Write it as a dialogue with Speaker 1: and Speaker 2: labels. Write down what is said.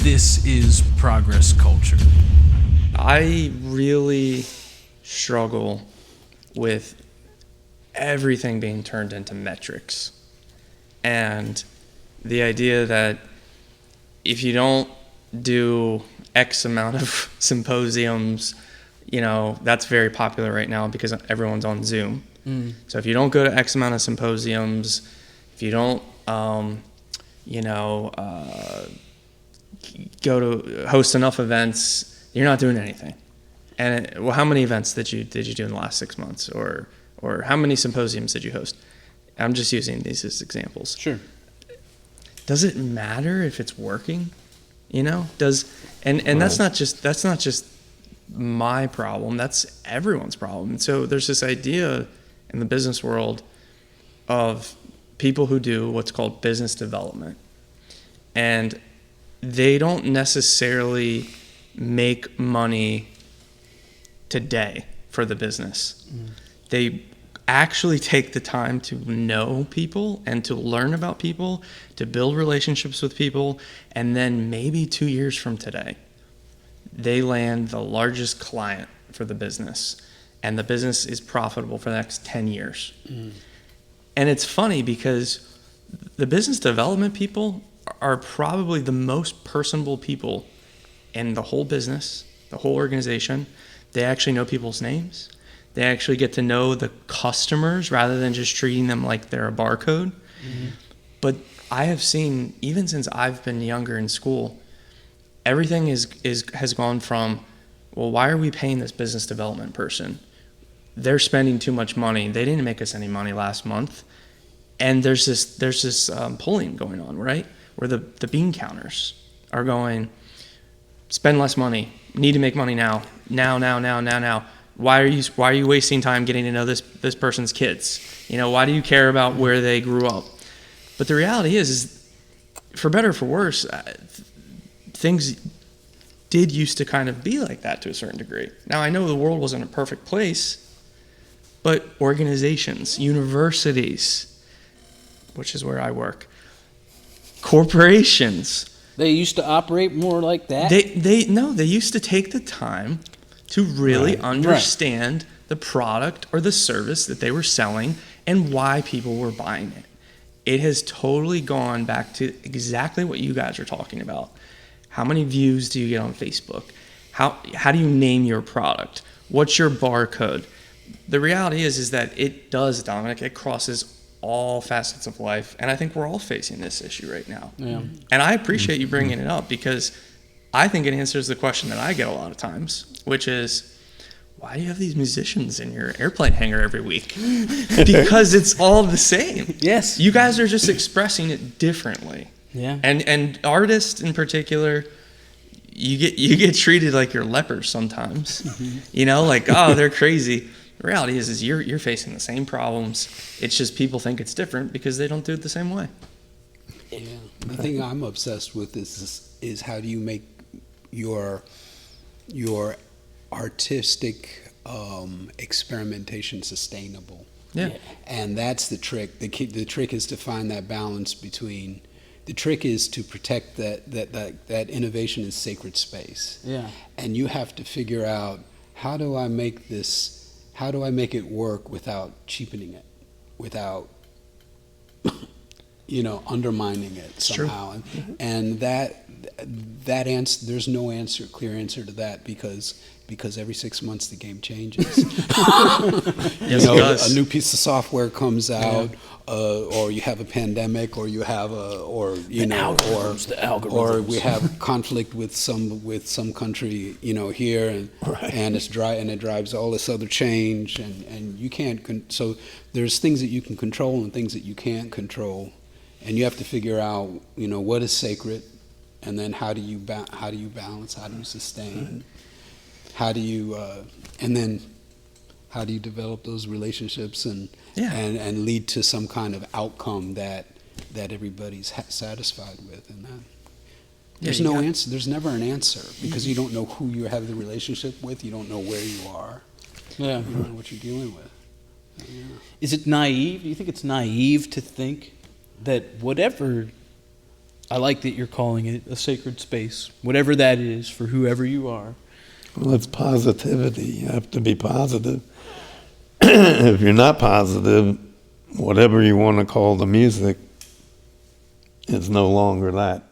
Speaker 1: This is Progress Culture.
Speaker 2: I really struggle with everything being turned into metrics. And the idea that if you don't do X amount of symposiums, that's very popular right now because everyone's on Zoom. So if you don't go to X amount of symposiums, if you don't, go to host enough events, you're not doing anything. And how many events did you do in the last 6 months, or how many symposiums did you host? I'm just using these as examples.
Speaker 3: Sure.
Speaker 2: Does it matter if it's working? And that's not just my problem. That's everyone's problem. And so there's this idea in the business world of people who do what's called business development, and they don't necessarily make money today for the business. They actually take the time to know people and to learn about people, to build relationships with people, and then maybe 2 years from today, they land the largest client for the business, and the business is profitable for the next 10 years. And it's funny because the business development people are probably the most personable people in the whole business, the whole organization. They actually know people's names. They actually get to know the customers rather than just treating them like they're a barcode. But I have seen, even since I've been younger in school, everything has gone from, well, why are we paying this business development person? They're spending too much money. They didn't make us any money last month. And there's this pulling going on, right? Where the bean counters are going, spend less money, need to make money now. Why are you wasting time getting to know this person's kids? Why do you care about where they grew up? But the reality is for better or for worse, things did used to kind of be like that to a certain degree. Now, I know the world wasn't a perfect place, but organizations, universities, which is where I work, corporations,
Speaker 3: They used to operate more like that?
Speaker 2: They used to take the time to really understand the product or the service that they were selling and why people were buying it. It has totally gone back to exactly what you guys are talking about. How many views do you get on Facebook? How do you name your product? What's your barcode? The reality is that it does, Dominic, it crosses all facets of life, and I think we're all facing this issue right now.
Speaker 3: Yeah.
Speaker 2: And I appreciate you bringing it up because I think it answers the question that I get a lot of times, which is, why do you have these musicians in your airplane hangar every week? Because it's all the same.
Speaker 3: Yes.
Speaker 2: You guys are just expressing it differently.
Speaker 3: Yeah.
Speaker 2: And artists in particular, you get treated like you're lepers sometimes. Like, oh, they're crazy. The reality is you're facing the same problems. It's just people think it's different because they don't do it the same way.
Speaker 4: Yeah. The thing I'm obsessed with is how do you make your artistic experimentation sustainable?
Speaker 2: Yeah.
Speaker 4: And that's the trick. The trick is to find that balance between. The trick is to protect that innovation is sacred space.
Speaker 3: Yeah.
Speaker 4: And you have to figure out, how do I make it work without cheapening it, without undermining it somehow. And that answer, there's no clear answer to that because every 6 months the game changes.
Speaker 2: Yes, it does.
Speaker 4: A new piece of software comes out, or you have a pandemic, or you have or we have conflict with some country, here, and it's dry, and it drives all this other change, and you can't. So there's things that you can control and things that you can't control, and you have to figure out, what is sacred, and then how do you balance, how do you sustain, how do you how do you develop those relationships and lead to some kind of outcome that everybody's satisfied with, and that there's no answer. There's never an answer because you don't know who you have the relationship with. You don't know where you are.
Speaker 3: Yeah.
Speaker 4: You don't know what you're dealing with. Yeah.
Speaker 3: Is it naive? Do you think it's naive to think that whatever I like that you're calling it a sacred space, whatever that is for whoever you are.
Speaker 5: Well, it's positivity. You have to be positive. If you're not positive, whatever you want to call the music is no longer that.